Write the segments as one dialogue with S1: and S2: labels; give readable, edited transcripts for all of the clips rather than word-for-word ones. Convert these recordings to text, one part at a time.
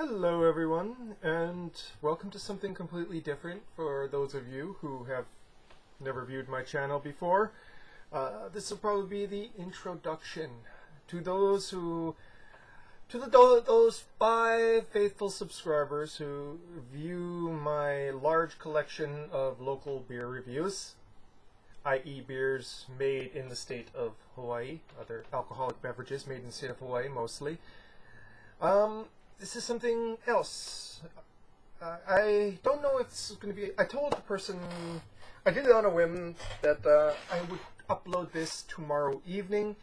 S1: Hello everyone, and welcome to something completely different for those of you who have never viewed my channel before. This will probably be the introduction to those those 5 faithful subscribers who view my large collection of local beer reviews, i.e. beers made in the state of Hawaii, other alcoholic beverages made in the state of Hawaii mostly. This is something else. I don't know if this is going to be... I told the person... I did it on a whim that I would upload this tomorrow evening.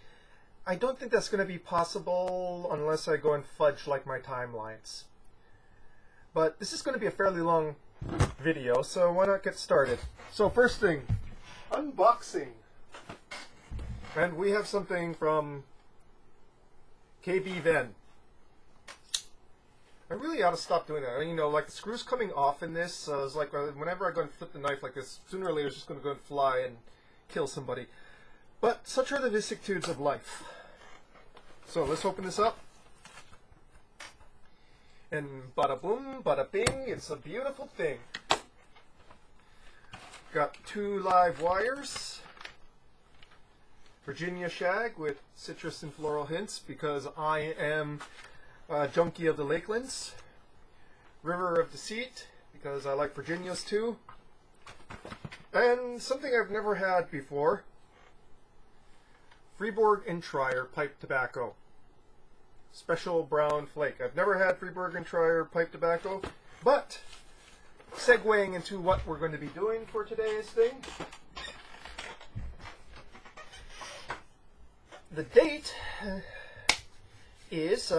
S1: I don't think that's going to be possible unless I go and fudge like my timelines. But this is going to be a fairly long video, so why not get started? So first thing, unboxing. And we have something from KB Ven. I really ought to stop doing that. You know, like the screws coming off in this, it's like whenever I go and flip the knife like this, sooner or later it's just going to go and fly and kill somebody. But such are the vicissitudes of life. So let's open this up. And bada boom, bada bing, it's a beautiful thing. Got 2 live wires. Virginia shag with citrus and floral hints because I am Junkie of the Lakelands. River of Deceit, because I like Virginias too. And something I've never had before. Freeborg and Trier pipe tobacco. Special brown flake. I've never had Freeborg and Trier pipe tobacco, but segueing into what we're going to be doing for today's thing. The date is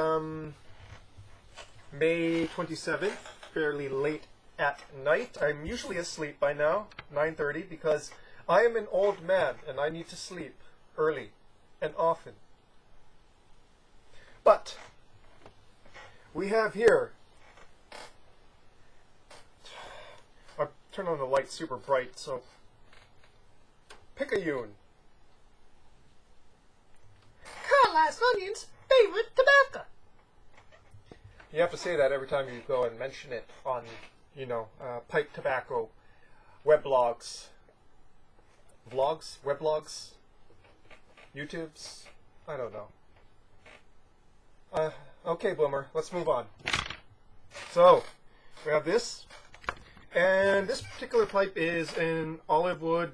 S1: May 27th, fairly late at night. I'm usually asleep by now, 9:30, because I am an old man and I need to sleep early and often. But we have here, I'll turn on the light super bright, so Picayune. Caramelized onions favorite tobacco. You have to say that every time you go and mention it on, you know, pipe tobacco, weblogs, weblogs, YouTubes, I don't know. Okay, Boomer, let's move on. So, we have this, and this particular pipe is in olive wood,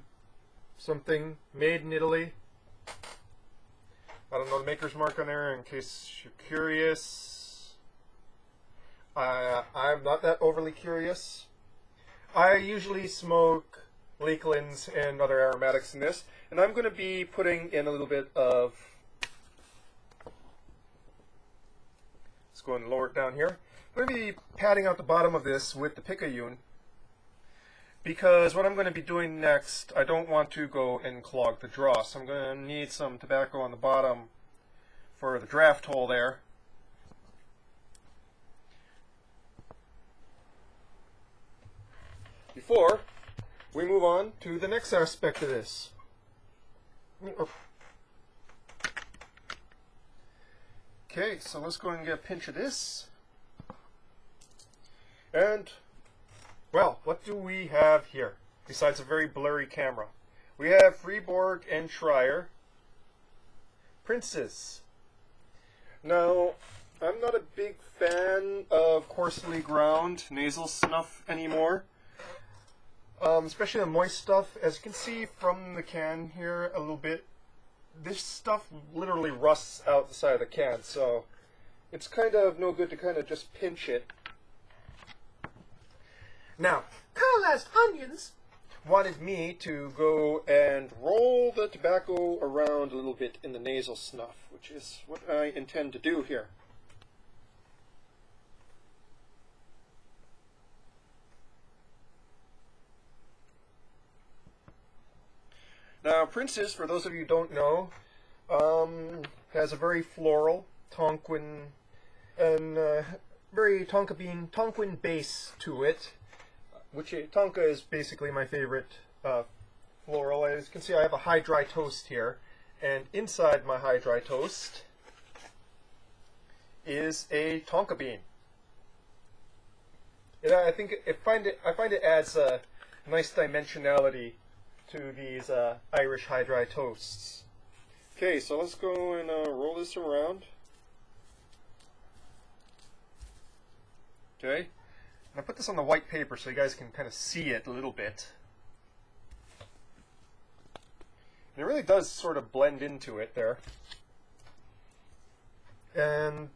S1: something made in Italy. I don't know the maker's mark on there in case you're curious. I'm not that overly curious. I usually smoke Lakelands and other aromatics in this, and I'm going to be putting in a little bit of... Let's go and lower it down here. I'm going to be patting out the bottom of this with the Picayune, because what I'm going to be doing next, I don't want to go and clog the draw, so I'm going to need some tobacco on the bottom for the draft hole there. Before we move on to the next aspect of this. Okay, so let's go and get a pinch of this. And, well, what do we have here besides a very blurry camera? We have Freeborg and Trier Princes. Now, I'm not a big fan of coarsely ground nasal snuff anymore. Especially the moist stuff. As you can see from the can here a little bit, this stuff literally rusts out the side of the can, so it's kind of no good to kind of just pinch it. Now, caramelized onions wanted me to go and roll the tobacco around a little bit in the nasal snuff, which is what I intend to do here. Now, Prince's, for those of you who don't know, has a very floral Tonquin and very Tonquin base to it, which Tonka is basically my favorite floral. As you can see, I have a high dry toast here, and inside my high dry toast is a tonka bean. I think I find it adds a nice dimensionality to these Irish high dry toasts. Okay, so let's go and roll this around. Okay, and I put this on the white paper so you guys can kind of see it a little bit. And it really does sort of blend into it there. And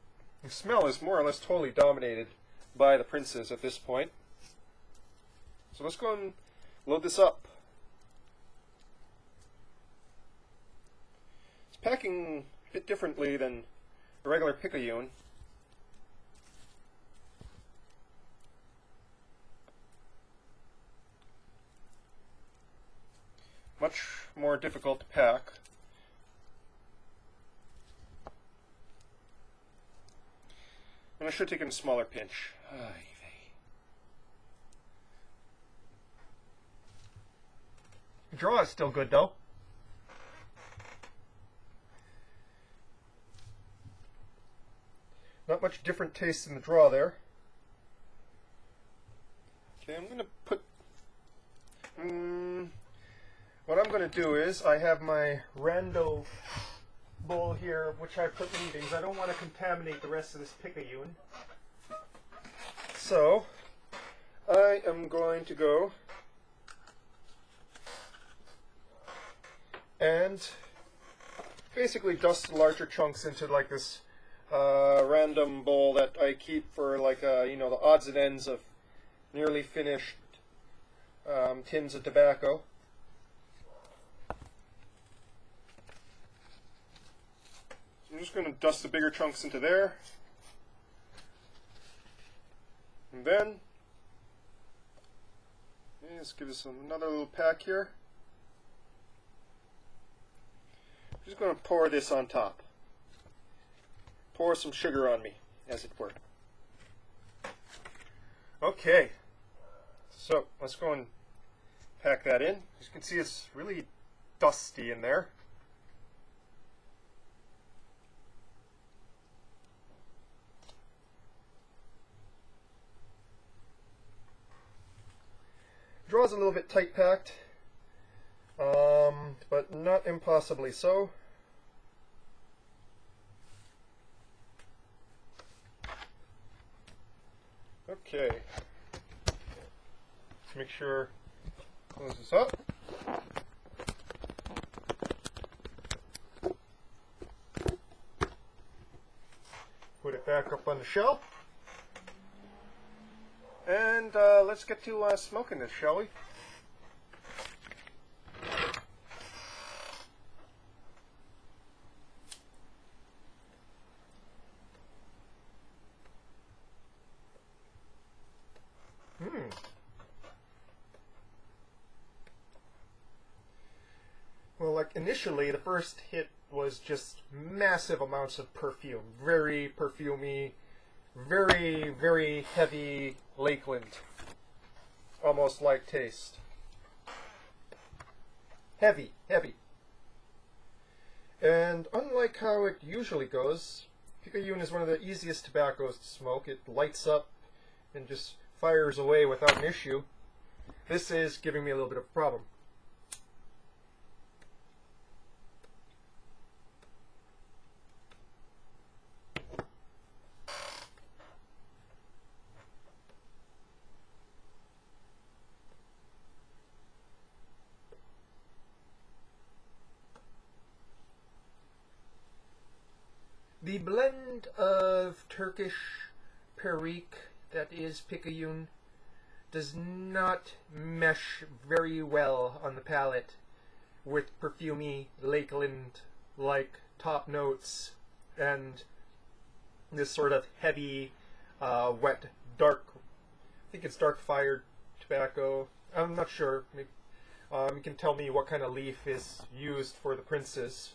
S1: the smell is more or less totally dominated by the princes at this point. So let's go and load this up. It's packing a bit differently than a regular Picayune. Much more difficult to pack. And I should take in a smaller pinch. The draw is still good though. Not much different taste in the draw there. Okay, I'm going to put... what I'm going to do is, I have my rando bowl here, which I put leavings. I don't want to contaminate the rest of this Picayune. So, I am going to go and basically dust larger chunks into like this random bowl that I keep for like you know, the odds and ends of nearly finished tins of tobacco. So I'm just going to dust the bigger chunks into there, and then let's give this another little pack here. I'm just going to pour this on top. Pour some sugar on me, as it were. Okay, so let's go and pack that in. As you can see, it's really dusty in there. Draw's a little bit tight packed, but not impossibly so. Okay, let's make sure, close this up. Put it back up on the shelf. And let's get to smoking this, shall we? Well, like initially, the first hit was just massive amounts of perfume. Very perfumey, very, very heavy Lakeland. Almost like taste. Heavy, heavy. And unlike how it usually goes, Picayune is one of the easiest tobaccos to smoke. It lights up and just fires away without an issue. This is giving me a little bit of a problem. The blend of Turkish Perique that is Picayune does not mesh very well on the palate with perfumey Lakeland-like top notes and this sort of heavy, wet, dark, I think it's dark-fired tobacco. I'm not sure. Maybe, you can tell me what kind of leaf is used for the princes.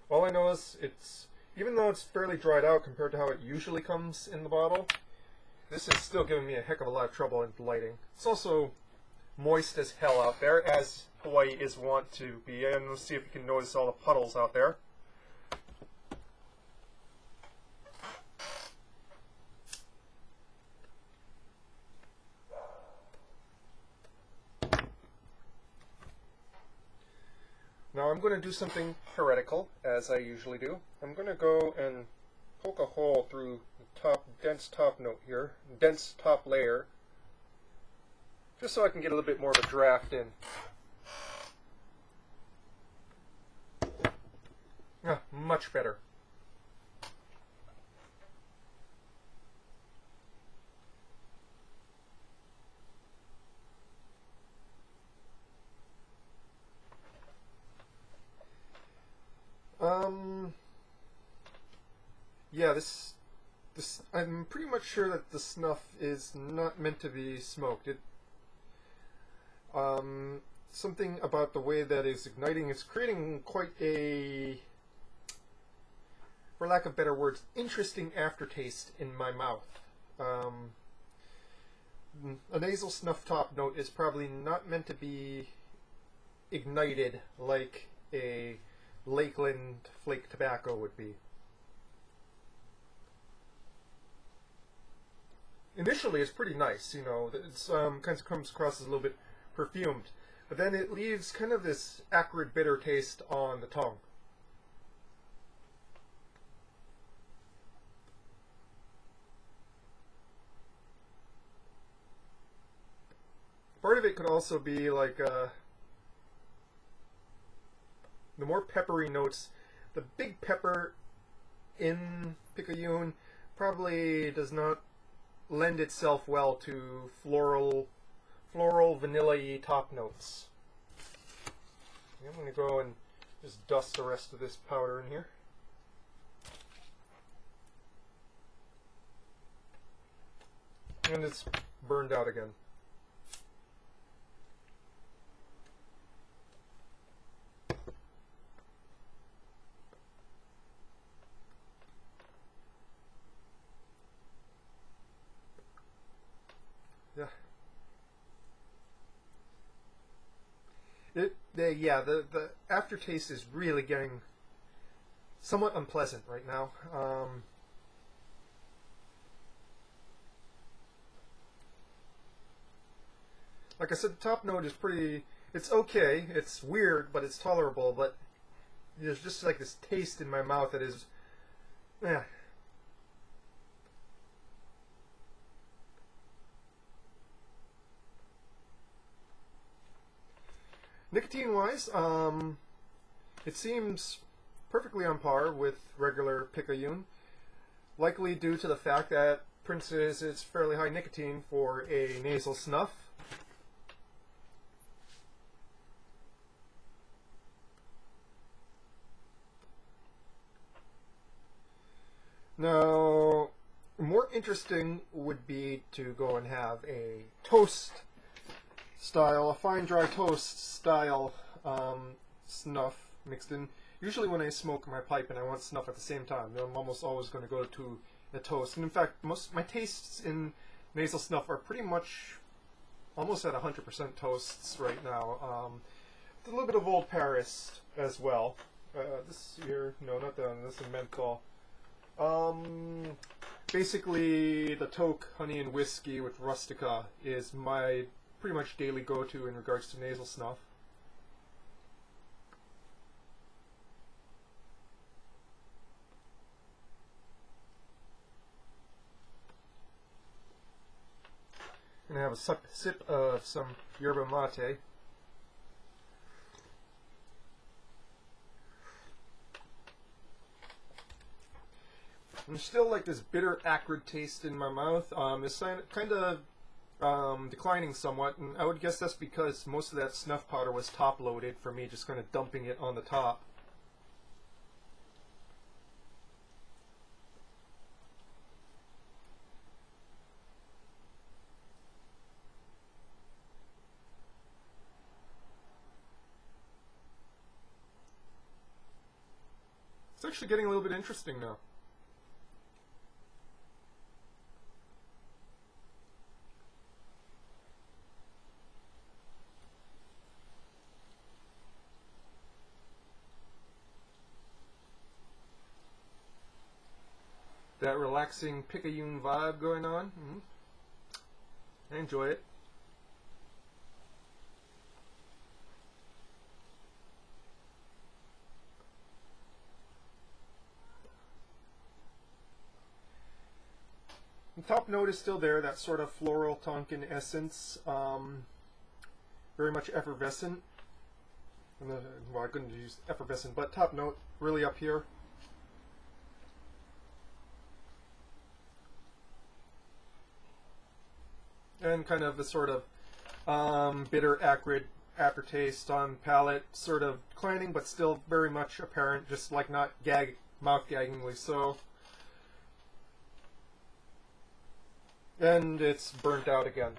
S1: All I know is even though it's fairly dried out compared to how it usually comes in the bottle, this is still giving me a heck of a lot of trouble in lighting. It's also moist as hell out there, as Hawaii is wont to be, and let's see if you can notice all the puddles out there. going to do something heretical, as I usually do. I'm going to go and poke a hole through the dense top note here, dense top layer, just so I can get a little bit more of a draft in. Much better. Yeah, this I'm pretty much sure that the snuff is not meant to be smoked. Something about the way that it's igniting is creating quite a, for lack of better words, interesting aftertaste in my mouth. A nasal snuff top note is probably not meant to be ignited like a Lakeland flake tobacco would be. Initially, it's pretty nice, you know. It's kind of comes across as a little bit perfumed, but then it leaves kind of this acrid, bitter taste on the tongue. Part of it could also be like the more peppery notes. The big pepper in Picayune probably does not lend itself well to floral vanilla-y top notes. I'm going to go and just dust the rest of this powder in here. And it's burned out again. Yeah. The aftertaste is really getting somewhat unpleasant right now. Like I said, the top note is pretty. It's okay. It's weird, but it's tolerable. But there's just like this taste in my mouth that is, yeah. Nicotine-wise, it seems perfectly on par with regular Picayune, likely due to the fact that Prince's is fairly high nicotine for a nasal snuff. Now, more interesting would be to go and have a toast style, a fine dry toast style snuff mixed in. Usually when I smoke my pipe and I want snuff at the same time, I'm almost always going to go to a toast. And in fact, most my tastes in nasal snuff are pretty much almost at 100% toasts right now. With a little bit of Old Paris as well. This here, no, not that one. This is menthol. Basically, the Toke Honey and Whiskey with Rustica is my pretty much daily go-to in regards to nasal snuff. I'm gonna have a sip of some yerba mate. There's still like this bitter, acrid taste in my mouth. It's kind of declining somewhat, and I would guess that's because most of that snuff powder was top-loaded for me, just kind of dumping it on the top. It's actually getting a little bit interesting now. That relaxing Picayune vibe going on. I enjoy it. The top note is still there, that sort of floral Tonkin essence, very much effervescent. Well, I couldn't use effervescent, but top note really up here. And kind of a sort of bitter, acrid aftertaste on palate, sort of declining, but still very much apparent, just like not mouth-gaggingly so. And it's burnt out again.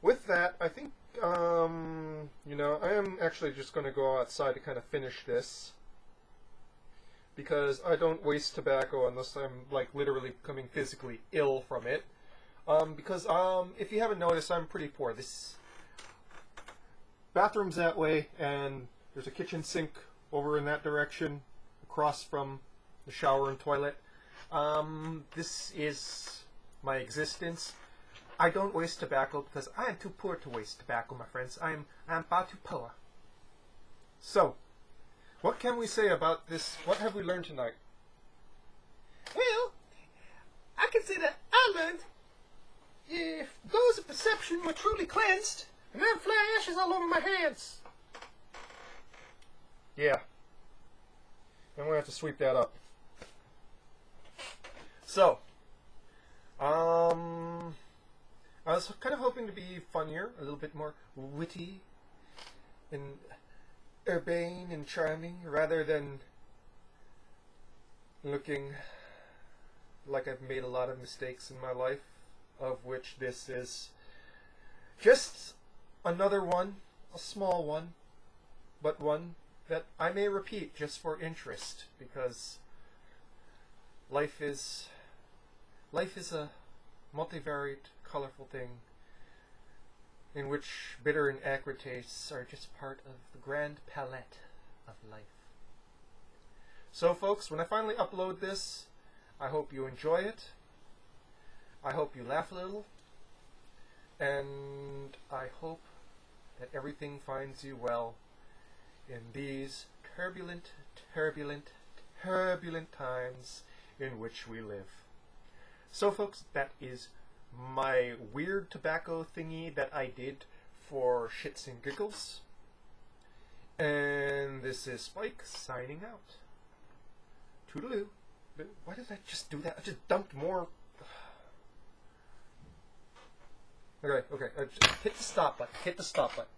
S1: With that, I think, you know, I am actually just going to go outside to kind of finish this, because I don't waste tobacco unless I'm, like, literally becoming physically ill from it. Because, if you haven't noticed, I'm pretty poor. This bathroom's that way, and there's a kitchen sink over in that direction, across from the shower and toilet. This is my existence. I don't waste tobacco because I am too poor to waste tobacco, my friends. I'm far too poor. So, what can we say about this? What have we learned tonight?
S2: Well, I can say that I learned if those of perception were truly cleansed, and then fly ashes all over my hands.
S1: Yeah. I'm going to have to sweep that up. So, I was kind of hoping to be funnier, a little bit more witty and urbane and charming, rather than looking like I've made a lot of mistakes in my life, of which this is just another one, a small one, but one that I may repeat just for interest, because life is a multivariate, colorful thing in which bitter and acrid tastes are just part of the grand palette of life. So folks, when I finally upload this, I hope you enjoy it. I hope you laugh a little. And I hope that everything finds you well in these turbulent, turbulent, turbulent times in which we live. So folks, that is my weird tobacco thingy that I did for shits and giggles. And this is Spike signing out. Toodaloo. Why did I just do that? I just dumped more. Okay. Hit the stop button. Hit the stop button.